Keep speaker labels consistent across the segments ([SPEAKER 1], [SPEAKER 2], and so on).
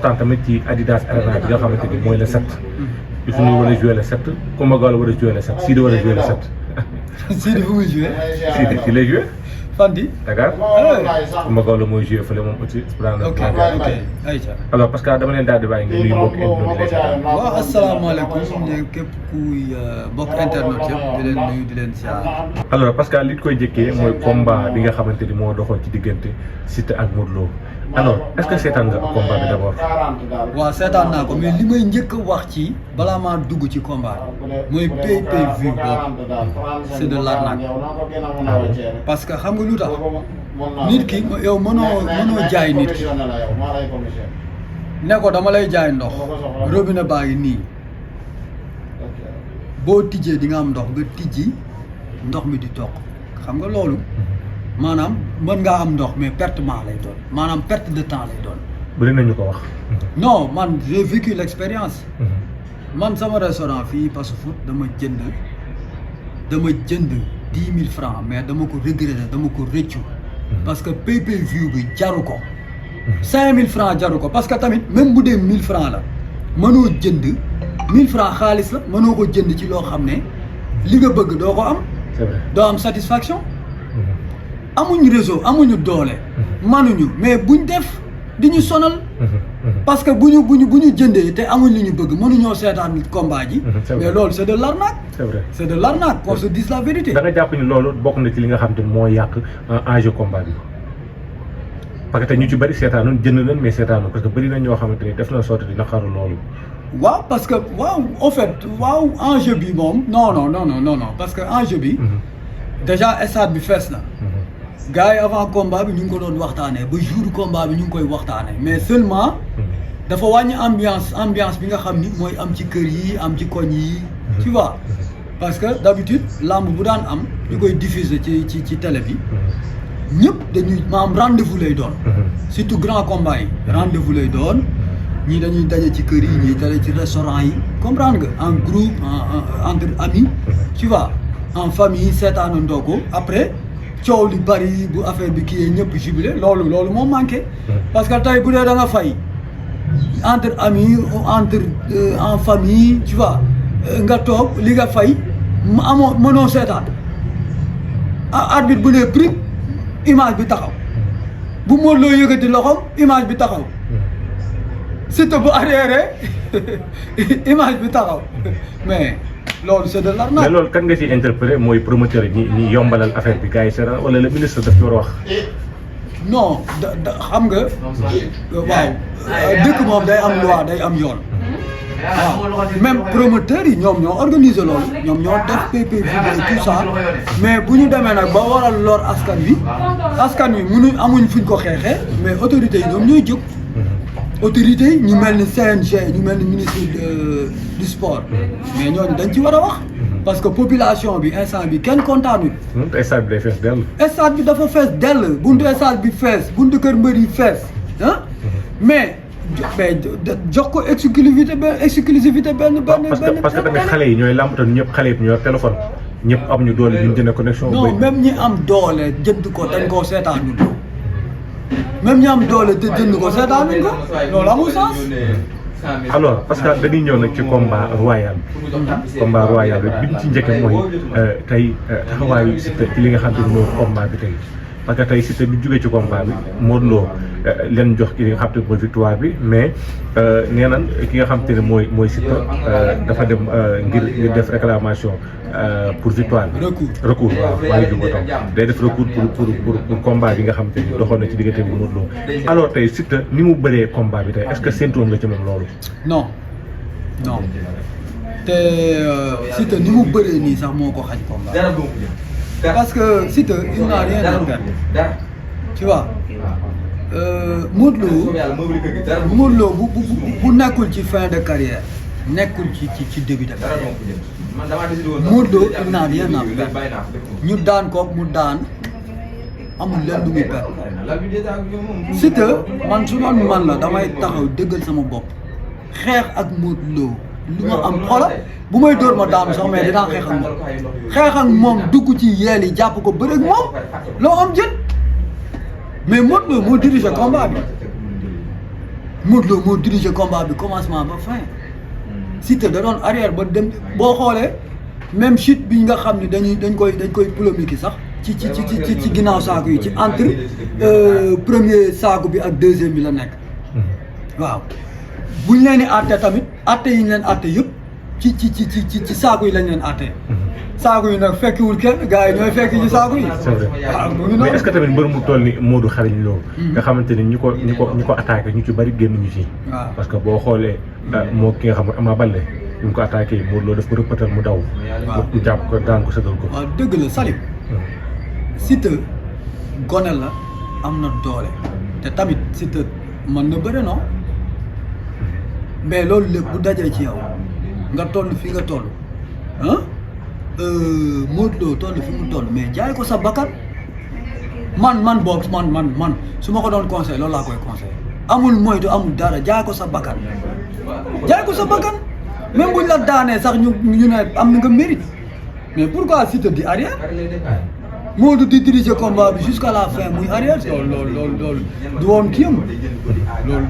[SPEAKER 1] tant tamit ci Adidas Arena bi nga xamante ni mooy le 7. Youssou Ndour war a joué le 7 Coumba Gawlo war a joué le 7 Sidi war a joué le 7.
[SPEAKER 2] Sidi fu muy joué.
[SPEAKER 1] Sidi ci lay joué.
[SPEAKER 2] fan di.
[SPEAKER 1] Dakar. Coumba Gawlo mooy joué fële moom aussi.
[SPEAKER 2] ok ayca.
[SPEAKER 1] alors parce que dama leen daal di bàyyi nga nuyu mbokk internet lay seetaan.
[SPEAKER 2] waaw asalaamaaleykum ne képp kuy mbokk internet yëpp di leen nuyu di leen siyaar.
[SPEAKER 1] alors parce que li koy jëkkee mooy combat bi nga xamante ni moo doxoon ci diggante Siteu ak Modou Lo alors est-ce que seetaan nga combat bi d'abord.
[SPEAKER 2] waaw seetaan naa ko mais li may njëkk a wax ci balaa maa dugg ci combat mooy pay-per-view boobu c'est de l'arnaque parce que xam nga lu tax nit ki yow mënoo jaay nit ki ne ko dama lay jaay ndox robinet baa ngi nii boo tijjee di nga am ndox nga tijji ndox mi di toq xam nga loolu maanaam mën ngaa am ndox mais pertement lay doon maanaam perte de temps lay doon.
[SPEAKER 1] bëri nañu ko wax.
[SPEAKER 2] non man j'ai vécu l'expérience. man sama restaurant fii Passe Foot dama jënd 10 000 francs mais dama ko regretté dama ko rëccu. parce que pay-per-view bi jaru ko. 5 000 francs jaru ko parce que tamit même bu dee 1 000 francs la mënoo jënd 1000 francs xaalis la mënoo ko jënd ci loo xam ne li nga bëgg doo ko am.
[SPEAKER 1] c'est vrai
[SPEAKER 2] doo am satisfaction. amuñu réseau amuñu doole. manuñu mais buñ def di ñu sonal. parce que bu ñu jëndee te amuñ li ñu bëgg mënuñoo seetaan combat ji. mais loolu c'est de l'arnaque.
[SPEAKER 1] c'est vrai
[SPEAKER 2] c'est de l'arnaque qu'on se dise la vérité.
[SPEAKER 1] da nga jàpp ni loolu bokk na ci li nga xam te moo yàq enjeu combat bi parce que te ñu ci bëri seetaanoon jënd nañ mais seetaanoon parce que bëri na ñoo xamante ni def na sorte dina xaru loolu.
[SPEAKER 2] waaw parce que waaw en fait waaw enjeu bi moom non parce que enjeu bi. déjà stade bi fees na. gars yi avant combat bi ñu ngi ko doon waxtaanee ba jour combat bi ñu ngi koy waxtaanee mais seulement dafa wàññi ambiance bi nga xam ni mooy am ci kër yi am ci koñ yi. tu vois parce que d'habitude lamb bu daan am ñu koy diffuser ci télé bi ñëpp dañuy maam rendez-vous lay doon. surtout grand combat yi rendez-vous lay doon ñii dañuy daje ci kër yi ñii daje ci restaurant yi comprendre nga en groupe entre amis tu vois en famille seetaanandoo ko après. coow li bari bu affaire bi kii ñëpp jubilé loolu moo manqué parce que tey bu dee da nga fay entre amis entre en famille tu vois nga toog li nga fay amoo mënoo seetaan arbitre bu nee prix image bi taxaw bu Modou Lo yëkkati loxoom image bi taxaw Siteu bu arrière image bi taxaw mais loolu c'est de l'arnaque.
[SPEAKER 1] mais loolu kan nga ciy interpellé mooy promoteur yi ñi yombalal affaire bi gars yi seetaan wala le ministre daf ci war a wax.
[SPEAKER 2] non xam nga. waaw dëkk moom day am loi day am yoon. waaw même promoteurs yi ñoom ñoo organiser loolu ñoom ñoo def pay-per-view et tout ça mais bu ñu demee nag ba waral lor askan wi amuñ fuñ ko xeexee mais autorités yi ñoom ñooy jóg. autorités yi ñu mel ni CNG ñu mel ni ministre du sport mais ñooñu dañ ci war a wax parce que population bi instant bi kenn kontaanul.
[SPEAKER 1] stade bi day fees dell.
[SPEAKER 2] stade bi dafa fees dell buntu stade bi fees buntu kër mbër yi fees ah mais jox ko exclusivité benn.
[SPEAKER 1] parce que tamit xale yi ñooy làmbatoon ñëpp xale yi ñoo yor téléphone ñëpp amuñu doole ñu jënd connexion.
[SPEAKER 2] non même ñi am doole jënd ko dañ koo seetaanul. même ñi am doole te jënd ko seetaanuñ ko loolu amul sens.
[SPEAKER 1] alors parce que dañuy ñëw nag ci combat royal bi bi ñu ci njëkkee mooy tey taxawaayu Siteu ci li nga xam te ne mooy combat bi tey parce que tey Siteu bi jógee ci combat bi Modou Lo leen jox ki nga xam te ne mooy victoire bi mais nee nañ ki nga xam te ne mooy Siteu dafa dem ngir def réclamation pour victoire bi. recours waaw maa ngi jublu tam day def recours pour combat bi nga xam te ni doxoon na ci diggante bi Modou Lo alors tey Siteu ni mu bëree combat bi tey est-ce que séntu nga ci moom loolu.
[SPEAKER 2] non te Siteu ni mu bëree nii sax moo ko xañ combat. parce que Siteu il n'a rien à perdre tu vois Modou Lo bu nekkul ci fin de carrière nekkul ci début de carrière Modou Lo il n'a rien à perdre ñu daan ko mu daan amul leen lu muy perdre Siteu man su doon man la damay taxaw dëggal sama bopp xeex ak Modou Lo lu ma am xoola bu may dóor ma daanu sax mais dinaa xeex ak moom dugg ci yeel yi jàpp ko bëre ak moom loo am jën mais Modou Lo moo dirigé combat bi Modou Lo moo dirigé combat bi commencement ba fin Siteu da doon arrière ba dem boo xoolee même chute bi nga xam ne dañ koy polémique sax ci ginnaaw saako yi ci entre premier saako bi ak deuxième bi la nekk waaw buñ leen di àtte tamit àtte yi ñu leen àtte yëpp ci saako yi lañ leen àtte saako yi nag fekkiwul kenn gars yi ñooy fekki ci saako yi.
[SPEAKER 1] c'est vrai mais est-ce que tamit mbër mu toll ni Modou Xarañ Lo nga xamante ni ñi ko attaqué ñu ci bari génn ñu ci. parce que boo xoolee moo ki nga xam ne Ama Baldé ñu ngi ko attaqué Modou Lo daf ko rëppatal mu daw. waaw mu jàpp ko daan ko sëgal ko.
[SPEAKER 2] waaw dëgg la Salim. Siteu gone la am na doole te tamit Siteu mën na bëre non mais loolu lépp bu dajee ci yow nga toll fi nga toll ah. Modou Lo toll fi mu toll mais jaay ko sa bakkan man boobu man su ma ko doon conseil loolu laa koy conseil amul moytu amul dara jaay ko sa bakkan même buñ la daanee sax ñu ne am na nga mérite mais pourquoi Siteu di arrière Modou di diriger combat bi jusqu'à la fin muy arrière loolu du woon kiyam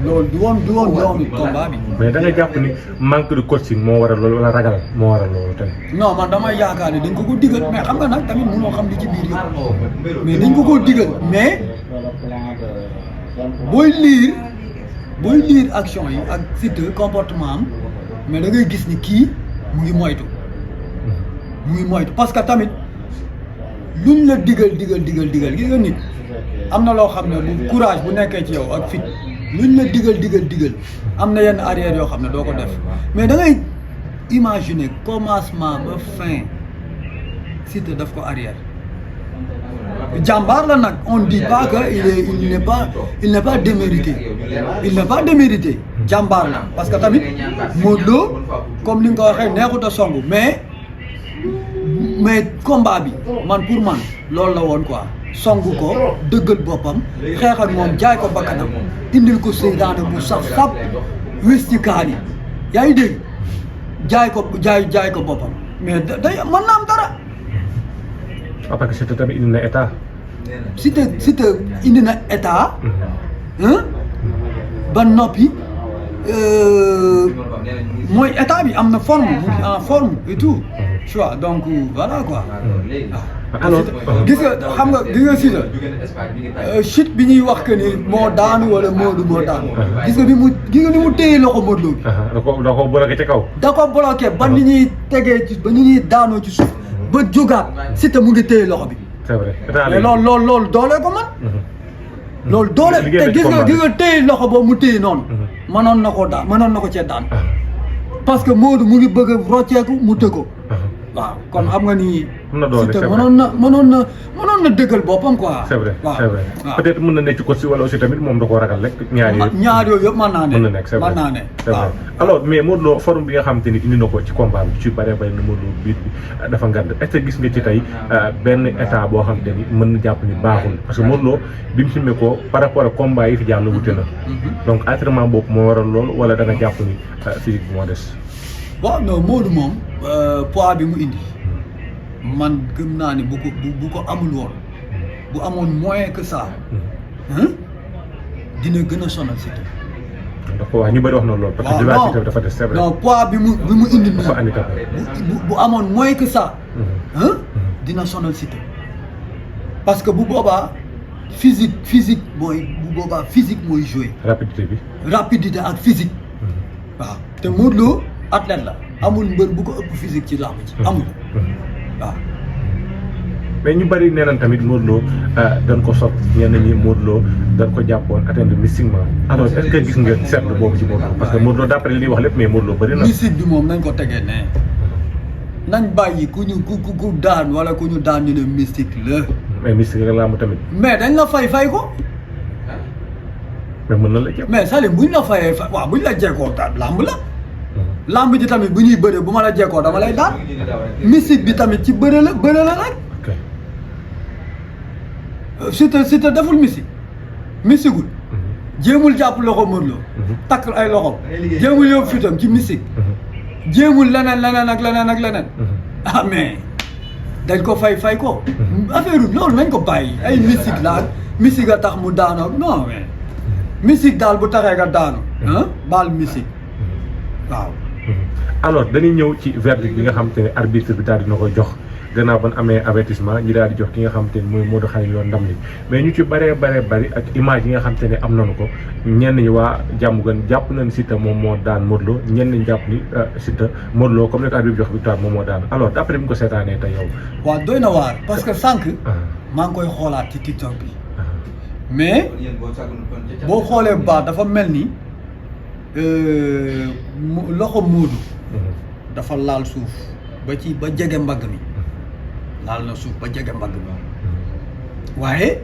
[SPEAKER 2] loolu du woon yoonu combat bi.
[SPEAKER 1] mais da nga jàpp ni manque de coaching moo waral loolu wala ragal moo waral loolu tamit.
[SPEAKER 2] non man damay yaakaar ni dañ ko digal mais xam nga nag tamit mënoo xam li ci biir yëpp mais dañ ko digal mais booy lire action yi ak Siteu comportement am mais da ngay gis ni kii mu ngi moytu parce que tamit. luñ la digal gis nga nit am na loo xam ne bu courage bu nekkee ci yow ak fit luñ la digal am na yenn arrière yoo xam ne doo ko def mais da ngay imaginer commencement ba fin Siteu daf ko arrière jàmbaar la nag on dit pas que il n'est pas démérité jàmbaar la parce que tamit Modou Lo comme li nga ko waxee neexut a song mais combat bi man pour man loolu la woon quoi song ko dëggal boppam xeex ak moom jaay ko bakkanam indil ko seytaane bu saf sap wis ci kaan yi yaa ngi dégg jaay ko boppam mais day mën na am dara.
[SPEAKER 1] parce que Siteu tamit indi na état.
[SPEAKER 2] Siteu indi na état. ba noppi. mooy état bi am na forme mu ngi en forme et tout tu vois donc voilà quoi.
[SPEAKER 1] alors
[SPEAKER 2] gis nga Siteu chute bi ñuy wax que ni moo daanu wala Modou moo daanu. gis nga ni mu téye loxo Modou Lo.
[SPEAKER 1] da ko bloqué ci kaw.
[SPEAKER 2] da ko bloqué ba ni ñuy tegee ci ba ni ñuy daanoo ci suuf ba jógaat Siteu mu ngi téye loxo bi.
[SPEAKER 1] c'est vrai
[SPEAKER 2] mais loolu doole ko man. loolu doole te gis nga téye loxo boobu mu téye noonu. mënoon na ko cee daan. parce que Modou mu ngi bëgg a rocceeku mu tëgg ko. waaw kon xam nga ni. Siteu mënoon na dëggal boppam quoi.
[SPEAKER 1] c'est vrai c'est vrai peut-être mën na nekk ci coach wala aussi tamit moom da koo ragal rek.
[SPEAKER 2] ñaar yooyu yëpp mën naa ne.
[SPEAKER 1] mën na nekk c'est vrai c'est vrai alors mais Modou Lo forme bi nga xamante ni indi na ko ci combat bi ci bëree bëri na Modou Lo biir bi dafa ngand est-ce que gis nga ci tey benn état boo xamante ni mën na jàpp ni baaxul parce que Modou Lo bi mu filmé ko par rapport ak combat yi fi jàll wute na. donc entraînement boobu moo waral loolu wala da nga jàpp ni physique bi moo des.
[SPEAKER 2] waaw non Modou moom poids bi mu indi man gëm naa ni bu ko amul woon bu amoon moins que ça dina gën a sonal Siteu.
[SPEAKER 1] dafa wax ñu bëri wax na loolu. parce que Siteu dafa des c'est vrai.
[SPEAKER 2] non poids bi mu indi.
[SPEAKER 1] dafa handicapé
[SPEAKER 2] bu amoon moins que ça. dina sonal Siteu parce que bu boobaa physique mooy joué. rapidité ak physique. waaw te Modou Lo athlète la amul mbër bu ko ëpp physique ci làmb ci amul waaw.
[SPEAKER 1] mais ñu bëri nee nañ tamit Modou Lo dañ ko sot ñenn ñi Modou Lo dañ ko jàppoon atteindre mystiquement alors est-ce que gis nga seetlu boobu ci Modou Lo parce que Modou Lo d'après li wax lépp mais Modou Lo bëri na.
[SPEAKER 2] mystique bi moom nañ ko tegee ne nañ bàyyi ku daan wala ku ñu daan ñu ne mystique la.
[SPEAKER 1] mais mystique la làmb tamit.
[SPEAKER 2] mais dañ la fay ko.
[SPEAKER 1] mais mën na la jàpp.
[SPEAKER 2] mais Salim buñ la fayee waaw buñ la jekkoo daan làmb la. làmb ji tamit bu ñuy bëree bu ma la jekkoo dama lay daan. mystique bi tamit ci bëre la rek.
[SPEAKER 1] ok
[SPEAKER 2] Siteu deful mystigul jéemul jàpp loxo Modou Lo. takk ay loxo jéemul yóbbu fitam ci mystique. jéemul leneen ak leneen. ah mais dañ ko fay ko. affaire loolu nañ ko bàyyi ay mystique la mystique a tax mu daanoo non mais mystique daal bu taxee nga daanu baal mystique waaw
[SPEAKER 1] alors dañuy ñëw ci verdict bi nga xamante ne arbitre bi daal dina ko jox gannaaw ban amee avertissement ñi daal di jox ki nga xamante ne mooy Modou Xarañ Lo ndam li mais ñu ci bëree bari ak image yi nga xamante ne am nañu ko ñenn ñi waa Diamaguène jàpp nañ Siteu moom moo daan Modou Lo ñenn ñi jàpp ni Siteu Modou Lo comme ni ko arbitre bi jox victoire moom moo daan alors d'après bi nga ko seetaanee tey yow.
[SPEAKER 2] waaw doy na waar parce que sànq maa ngi koy xoolaat ci TikTok bi mais boo xoolee baax dafa mel ni loxo Modou dafa laal suuf ba jege mbagg mi laal na suuf ba jege mbagg mi waaye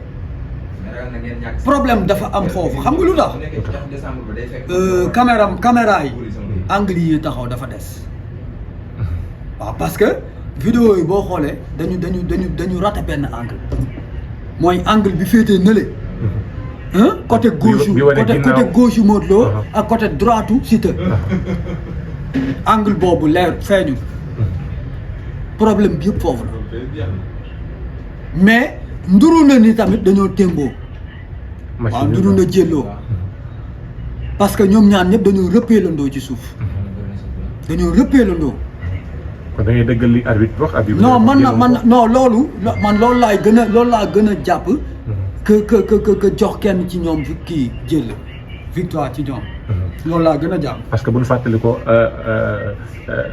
[SPEAKER 2] problème dafa am foofu xam nga lu tax caméra yi angle yi taxaw dafa des waaw parce que vidéo yi boo xoolee dañu raté benn angle mooy angle bi féetee nële côté gauche côté gauche Modou Lo ak côté droite Siteu angle boobu leer feeñu problème bi yëpp foofu la mais nduru na ni tamit dañoo témboo waaw nduru na jëlloo parce que ñoom ñaar ñëpp dañoo rëppeelandoo ci suuf dañoo rëppeelandoo
[SPEAKER 1] kon da ngay dëggal li arbitre wax arbitre
[SPEAKER 2] non non loolu laa gën a jàpp que jox kenn ci ñoom kii jël victoire ci ñoom loolu laa gën a jàpp
[SPEAKER 1] parce que bu ñu fàttali ko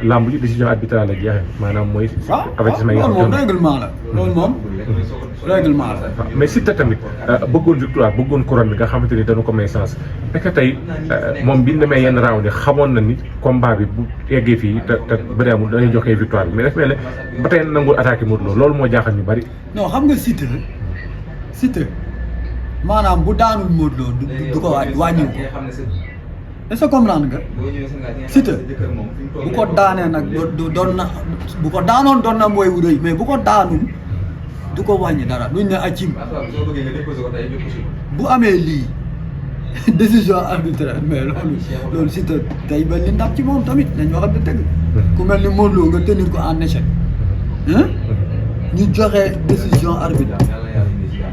[SPEAKER 1] lamb ji décision arbitrale la jeexee maanaam mooy avertissement yi
[SPEAKER 2] loolu moom règlement la loolu moom règlement la
[SPEAKER 1] mais Siteu tamit bëggoon victoire bëggoon couronne bi nga xamante ni dañu ko may sens fekk tey moom bi ñu demee yenn round yi xamoon na ni combat bi bu eggee fii te bëri amul dañuy joxee victoire bi mais dafa mel ne ba tey nangul attaqué Modou Lo loolu moo jaaxal ñu bari
[SPEAKER 2] non xam nga Siteu maanaam bu daanul Modou Lo du ko wàññiw ko est-ce que comprendre nga Siteu bu ko daanee nag doon na bu ko daanoon doon na mooy wu rëy mais bu ko daanul du ko wàññi dara duñ ne acim bu amee lii décision arbitraire mais loolu Siteu day mel ni ndam ci moom tamit dañ waxam ne tëgg ku mel ni Modou Lo nga tenir ko en échec ñu joxe décision arbitre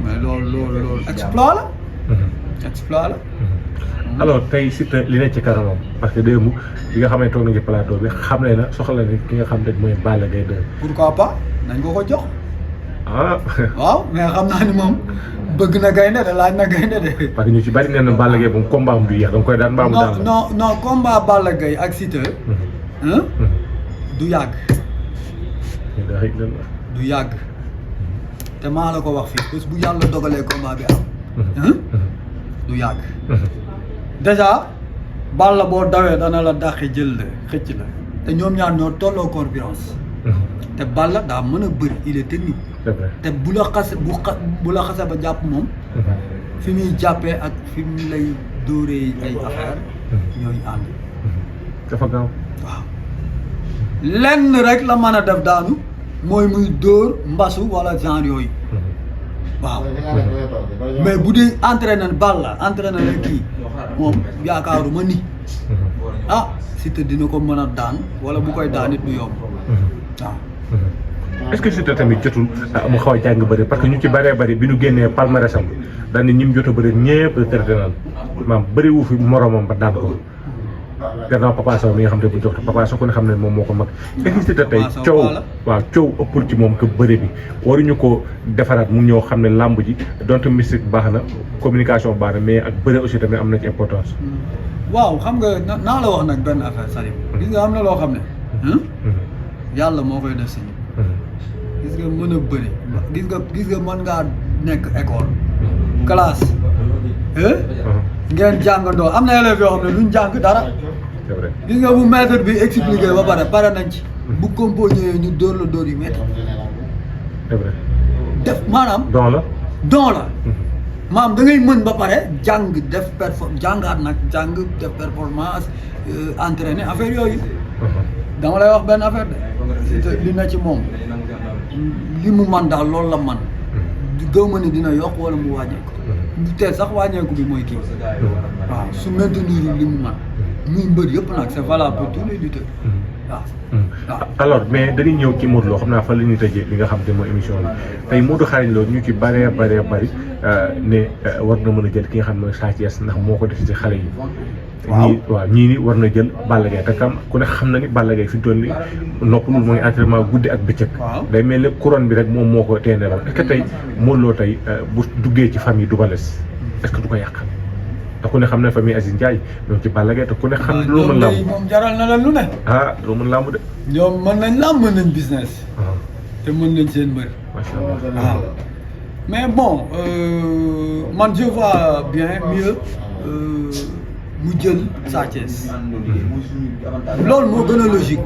[SPEAKER 2] mais loolu exploit la exploit la
[SPEAKER 1] alors tey Siteu li nekk ci kanamam parce que démb bi nga xam ne toog nañu ci plateau bi xam ne na soxla na ki nga xam ne mooy Balla Gaye 2
[SPEAKER 2] pourquoi pas nañ ko jox waaw mais xam naa ni moom bëgg na gaynde de laaj na gaynde de
[SPEAKER 1] parce que ñu ci bari nee na Balla Gaye moom combat am du yéex da nga koy daan mbaa mu daan
[SPEAKER 2] non combat Balla Gaye ak Siteu du yàgg du yàgg te maa la ko wax fii bés bu yàlla dogalee combat bi am du yàgg déjà Balla boo dawee dana la dàqe jël la xëcc la te ñoom ñaar ñoo tolloo corpulence te Balla daa mën a bëri il est technique te bu la xase ba jàpp moom fi muy jàppee ak fi mu lay dóoree ay affaire ñooy ànd
[SPEAKER 1] dafa gaaw
[SPEAKER 2] waaw lenn rek la mën a def daanu mooy muy dóor mbasu wala genre yooyu waaw mais bu dee entraîné Balla entraîné la kii moom yaakaaruma ni Siteu dina ko mën a daan wala bu koy daan it du yomb waaw
[SPEAKER 1] est-ce que Siteu tamit jotul mu xaw a jàng bëri parce que ñu ci bëree bëri bi ñu génnee palmarès am daal ni ñi mu jot a bëri ñëpp traité naan maam bëri wu fi moromam ba daan ko gannaaw Papa Sow mi nga xam ne bu jox Papa Sow ko ne xam ne moom moo ko mag est-ce que Siteu tey coow ëppul ci moom que bëri bi waruñu ko defaraat mu ñëw xam ne làmb ji donte mystique baax na communication baax na mais ak bëri aussi tamit am na ci importance
[SPEAKER 2] waaw xam nga naa la wax nag benn affaire Salim gis nga am na loo xam ne yàlla moo koy def si ñu gis nga mën a bëri gis nga mën ngaa nekk école classe ngeen jàngandoo am na élèves yoo xam ne luñ jàng dara gis nga bu maître bi expliqué ba pare nañ ci bu composé ñu dóor la dóor yu métti def maanaam don la maanaam da ngay mën ba pare jàng def jàngaat nag def performance entraîner affaire yooyu dama lay wax benn affaire de li na ci moom li mu man daal loolu la man gëw ma ne dina yokk wala mu wàññeeku te sax wàññeeku bi mooy kii waaw su maintenir li mu man muy mbër yëpp nag c'est valable pour tous les lutteurs
[SPEAKER 1] alors mais dañuy ñëw ci Modou Lo xam naa fa la ñuy tëjee li nga xam te mooy émission bi tey Modou Xarañ Lo ñu ci bëree bëri ne war na mën a jël ki nga xam ne mooy Sa Thiès ndax moo ko def ci xale yi. waaw ñii ni war na jël Balla Gaye te kam ku ne xam na ni Balla Gaye fi mu toll nii noppalul mooy entraînement guddi ak bëccëg. day mel ne couronne bi rek moom moo ko tee nelaw est-ce que tey Modou Lo tey bu duggee ci famille Double Less est-ce que du ko yàqal. te ku ne xam ne famille Aziz Ndiaye ñoom ci Balla Gaye te ku ne xam ne loo mën làmb
[SPEAKER 2] moom jaral na la lu ne.
[SPEAKER 1] loo mën làmb de.
[SPEAKER 2] ñoom mën nañ làmb mën nañ business. te mën nañ seen mbër.
[SPEAKER 1] macha allah
[SPEAKER 2] waaw mais bon man je vois bien mieux mu jël Sa Thiès. loolu moo gën a logique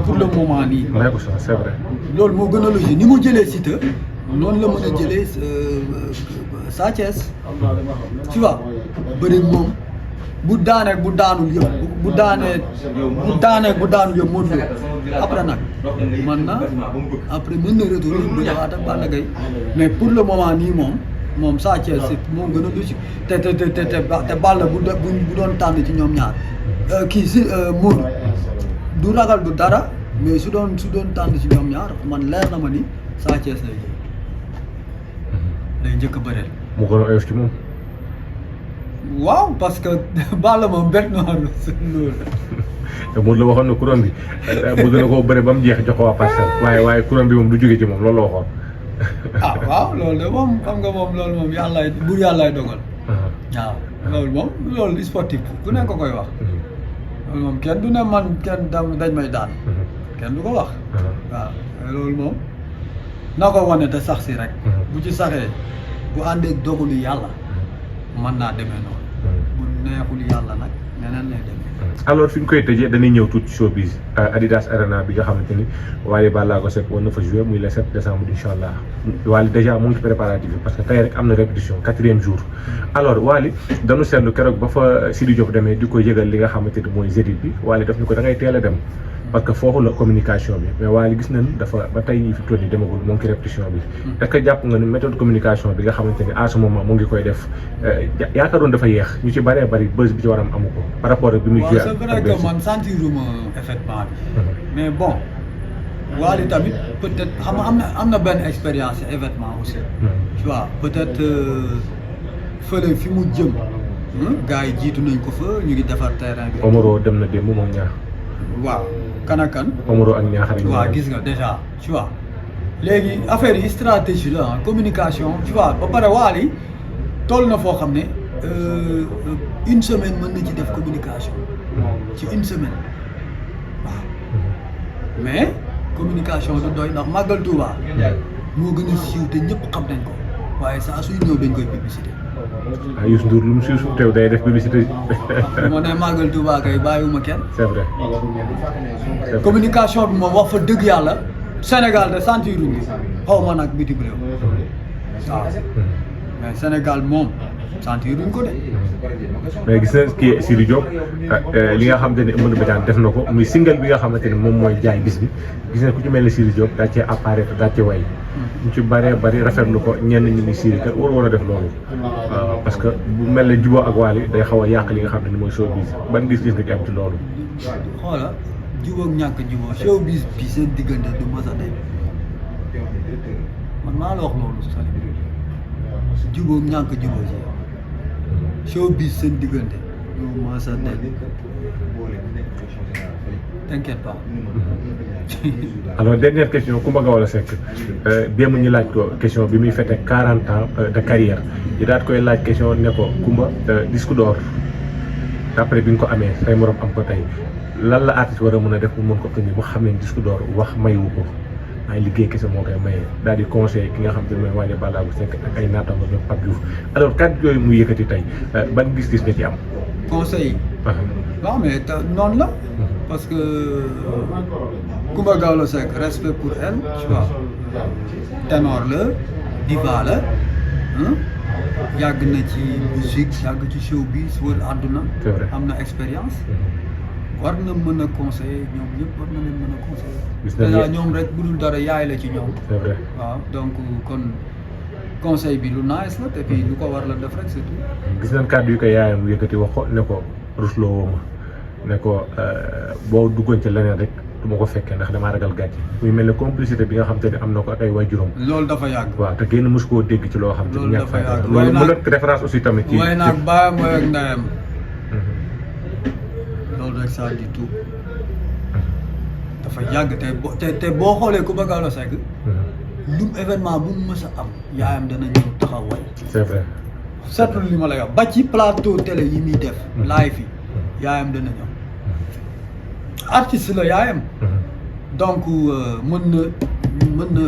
[SPEAKER 2] pour le moment nii.
[SPEAKER 1] may ko c'est vrai.
[SPEAKER 2] loolu moo gën a logique ni mu jëlee Siteu noonu la mën a jëlee Sa Thiès. tu vois bëri moom bu daanee bu daanul yëpp bu daanee bu daanul yëpp Modou Lo après nag mën na après mën na retourner bëriwaat ak Balla Gaye mais pour le moment nii moom Sa Thiès moo gën a logique te Balla bu doon tànn ci ñoom ñaar kii si Modou du ragal du dara mais su doon tànn ci ñoom ñaar man leer na ma ni Sa Thiès lay jël lay njëkk a bëreel.
[SPEAKER 1] mu gën a oyof ci moom.
[SPEAKER 2] waaw parce que Balla moom bête noire la loolu.
[SPEAKER 1] te Modou Lo waxoon na couronne bi bëgg na koo bëre ba mu jeex jox ko waa Parcelles waaye couronne bi moom du jóge ci moom loolu la waxoon.
[SPEAKER 2] waaw loolu de moom xam nga moom loolu moom yàllaay dogal. waaw loolu moom loolu sportif ku nekk ko koy wax. loolu moom kenn du ne man kenn dañ may daan. kenn du ko wax. waaw loolu moom na ko wane te sax si rek. bu ci saxee bu àndee dogalu yàlla mën naa demee noonu. bu neexul yàlla nag neneen lay demee.
[SPEAKER 1] alors fi ñu koy tëjee dañuy ñëw tuuti showbiz Adidas Arena bi nga xamante ni Wally Ballago Seck war na fa jouer muy le 7 décembre incha allah Wally déjà mu ngi ci préparatif bi parce que tey rek am na répétition 4e jour. alors Wally dañu seetlu keroog ba fa Sidi Diop demee di ko yëgal li nga xamante ni mooy zénith bi Wally daf ñu ko da ngay teel a dem parce que foofu la communication bi mais Wally gis nañ dafa ba tey fi toll nii demagul mu ngi ci répétition bi. est-ce que jàpp nga ni méthode communication bi nga xamante ni à ce moment mu ngi koy def yaakaaroon dafa yéex ñu ci bëree bëri buzz bi ci war am amu ko par rapport ak bi muy joué.
[SPEAKER 2] c'est vrai que man sentiruma effectivement bi. mais bon Wally tamit peut-être xam nga am na benn expérience événement aussi. tu vois peut-être fële fi mu jëm. gars yi jiitu nañ ko fa ñu ngi defar terrain bi.
[SPEAKER 1] Omaro dem na démb moom ñaar.
[SPEAKER 2] waaw kan ak kan.
[SPEAKER 1] Omaro ak ñaaxal.
[SPEAKER 2] waaw gis nga déjà tu vois léegi affaire yi stratégie la communication tu vois ba pare Wally toll na foo xam ne une semaine mën na ci def communication. ci une semaine waaw. mais communication du doy ndax Màggal Touba. moo gën a siiw te ñëpp xam nañ ko waaye saa suy ñëw dañ koy publicité.
[SPEAKER 1] Youssou Ndour lu mu siiw teew day def publicité.
[SPEAKER 2] moo ne Màggal Touba kay bàyyiwuma kenn.
[SPEAKER 1] c'est vrai.
[SPEAKER 2] communication bi moom wax fa dëgg yàlla Sénégal de sentiruñu xaw ma nag bitim réew. waaw mais Sénégal moom sentiruñ ko de.
[SPEAKER 1] mais gis nañ kii Sidi Diop li nga xamante ni Eumeu Badiane def na ko muy single bi nga xamante ni moom mooy jaay bis bi gis nañ ku ci mel ni Sidi Diop daa cee apparaître daa cee way. ñu ci bëree bëri rafetlu ko ñenn ñi ni Sidi kat war a def loolu. waaw parce que bu mel ne jubóo ak Wally day xaw a yàq li nga xam ne ni mooy showbiz ban gis-gis nga ci am ci loolu.
[SPEAKER 2] xoola jubóo ak ñàkk jubóo showbiz bi seen diggante du mës a day man maa la wax loolu sax jubóo ak ñàkk jubóo ci showbiz seen diggante du mës a day t'inquiète pas.
[SPEAKER 1] alors dernière question Coumba Gawlo Seck démb ñu laaj ko question bi muy fête 40 ans de carrière ñu daal koy laaj question ne ko Coumba disque d'or après bi nga ko amee say morom am ko tey lan la artiste war a mën a def pour mën ko tenir mu xam ne disque d'or wax mayu ko ay liggéey kese moo koy maye daal di conseil ki nga xam te ne mooy Wally Ballago Seck ak ay naataango ñoom Pape Diouf alors kàddu yooyu mu yëkkati tey ban gis-gis nga ci am.
[SPEAKER 2] conseil yi. waaw mais noonu la. parce que Coumba Gawlo Seck respect pour elle tu vois ténor la diva la yàgg na ci musique yàgg ci showbiz wër àdduna am na expérience war na mën a conseiller ñoom ñëpp war na leen mën a conseiller déjà ñoom rek bu dul dara yaay la ci ñoom
[SPEAKER 1] c'est vrai
[SPEAKER 2] waaw donc kon conseil bi lu nice la te puis lu ko war la def rek c'est tout
[SPEAKER 1] gis nañ kàddu yu ko yaayam yëkkati wax ko ne ko rusloo woo ma ne ko boo duggoon ci leneen rek du ma ko fekkee ndax damaa ragal gàcce muy mel ne complicité bi nga xam te ne am na ko ak ay waajuram
[SPEAKER 2] loolu dafa yàgg.
[SPEAKER 1] waaw te kenn mës koo dégg ci loo xam te ne ñàkk fay
[SPEAKER 2] yàgg.
[SPEAKER 1] loolu mu nekk référence aussi tamit ci
[SPEAKER 2] waaye nag baayam mooy ak ndeyam loolu rek ça dit tout dafa yàgg te boo xoolee ku bëgg Wally Seck lu événement bu mu mës a am yaayam dana ñëw taxaw way.
[SPEAKER 1] c'est vrai
[SPEAKER 2] seetlu li ma lay wax ba ci plateau télé yi muy def live yi yaayam dana ñëw artiste la yaayam donc mën na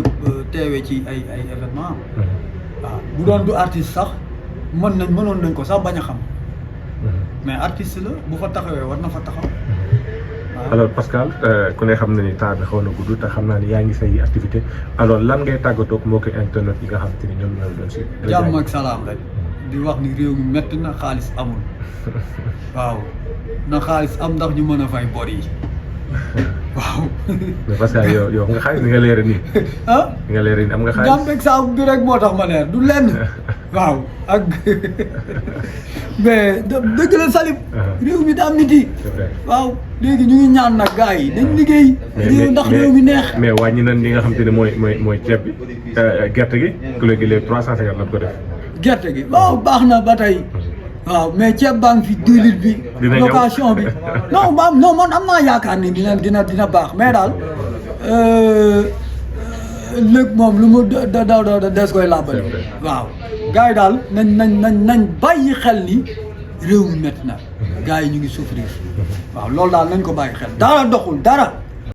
[SPEAKER 2] teewee ci ay événement waaw bu doon du artiste sax mënoon nañ ko sax bañ a xam mais artiste la bu fa taxawee war na fa taxaw.
[SPEAKER 1] alors Pascal ku ne xam na ni temps bi xaw na gudd te xam naa ni yaa ngi say activité alors lan ngay tàggatoo ak mbokki internet yi nga xam te ni ñoom ñoo doon si.
[SPEAKER 2] jàmm ak salaam rek di wax ni réew mi métti na xaalis amul waaw na xaalis am ndax ñu mën a fay bor yi waaw.
[SPEAKER 1] mais Pascal yow nga xaalis ni nga leere nii.
[SPEAKER 2] ah
[SPEAKER 1] ni nga leere nii am nga xaalis.
[SPEAKER 2] jàmm ak salaam bi rek moo tax ma leer du lenn waaw ak mais dëgg la Salif. réew mi daa miti.
[SPEAKER 1] c'est vrai
[SPEAKER 2] waaw léegi ñu ngi ñaan nag gars yi dañ liggéey. réew ndax réew mi neex.
[SPEAKER 1] mais wàññi nañ li nga xam te ne mooy ceeb bi gerte gi kilo gi les 350 lañ ko def.
[SPEAKER 2] gerte gi waaw baax na ba tey waaw mais ceeb baa ngi fi diwlin bi. location bi non man am naa yaakaar ni dina baax mais daal léegi moom lu mu des koy làbbali. waaw gars yi daal nañ bàyyi xel ni réew mi métti na gars yi ñu ngi souffrir waaw loolu daal nañ ko bàyyi xel dara doxul dara.